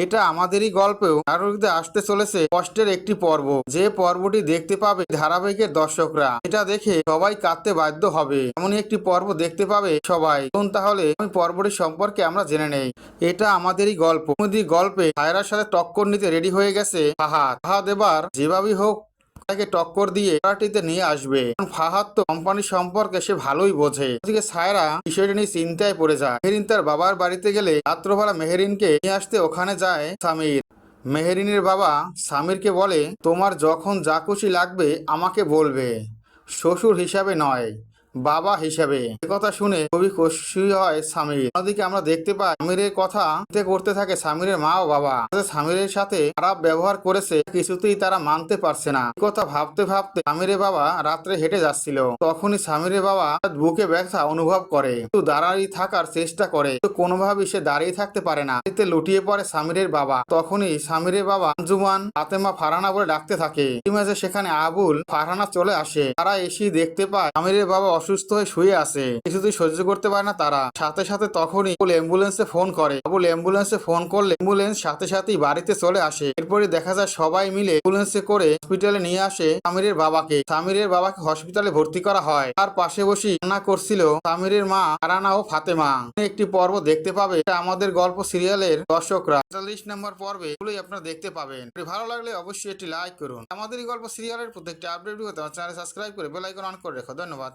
এটা আমাদেরই গল্পেও নাটকতে আসতে চলেছে কষ্টের একটি পর্ব, যে পর্বটি দেখতে পাবে ধারাবাহিকের দর্শকরা। এটা দেখে সবাই কাঁদতে বাধ্য হবে, এমনই একটি পর্ব দেখতে পাবে সবাই। চলুন তাহলে ওই পর্বটি সম্পর্কে আমরা জেনে নেই। এটা আমাদেরই গল্প। গল্পে সায়রার সাথে টক্কর নিতে রেডি হয়ে গেছে ফাহাদ। ফাহাদ এবার যেভাবেই হোক তাকে টক্কর দিয়ে পার্টিতে নিয়ে আসবে। ফাহাদ তো কোম্পানি সম্পর্কে সে ভালোই বোঝে। ওদিকে সায়রা বিষয়টা নিয়ে চিন্তায় পড়ে যায়। মেহেরিন তার বাবার বাড়িতে গেলে রাত্রবেলা মেহেরিনকে নিয়ে আসতে ওখানে যায় সামির। মেহেরিনের বাবা সামিরকে বলে, তোমার যখন যা খুশি লাগবে আমাকে বলবে, শ্বশুর হিসাবে নয়, বাবা হিসাবে। কথা শুনে খুবই খুশি হয় সামির। অন্যদিকে আমরা দেখতে পাই সামিরের কথা করতে থাকে সামিরের মা ও বাবা। সামিরের সাথে খারাপ ব্যবহার করেছে, কিছুতেই তারা মানতে পারছে না। কথা ভাবতে ভাবতে সামিরের বাবা রাত্রে হেঁটে যাচ্ছিল। তখনই সামিরের বাবা বুকে ব্যথা অনুভব করে, একটু দাঁড়িয়ে থাকার চেষ্টা করে, কিন্তু কোনোভাবেই সে দাঁড়িয়ে থাকতে পারে না। এতে লুটিয়ে পড়ে সামিরের বাবা। তখনই সামিরের বাবা আঞ্জুমান, ফাতেমা, ফারহানা বলে ডাকতে থাকে। সেখানে আবুল, ফারহানা চলে আসে। তারা এসে দেখতে পায় সামিরের বাবা অসুস্থ হয়ে শুয়ে আছে। কিছুতেই সহ্য করতে পারে না তারা। সাথে সাথে তখনই আবুল অ্যাম্বুলেন্সে ফোন করে। আবুল অ্যাম্বুলেন্সে ফোন করলে অ্যাম্বুলেন্স সাথে সাথেই বাড়িতে চলে আসে। এরপরে দেখা যায় সবাই মিলে অ্যাম্বুলেন্সে করে হসপিটালে নিয়ে আসে সামিরের বাবাকে। সামিরের বাবাকে হসপিটালে ভর্তি করা হয়। তার পাশে বসে রান্না করছিল সামিরের মা ফারহানা ও ফাতেমা। একটি পর্ব দেখতে পাবে, এটা আমাদের গল্প সিরিয়ালের দর্শকরা ৪৪ নম্বর পর্বে এগুলোই আপনারা দেখতে পাবেন। ভালো লাগলে অবশ্যই একটি লাইক করুন। আমাদের এই গল্প সিরিয়ালের প্রত্যেকটি আপডেট পেতে আমার চ্যানেল সাবস্ক্রাইব করে বেল আইকন অন করে রেখো। ধন্যবাদ।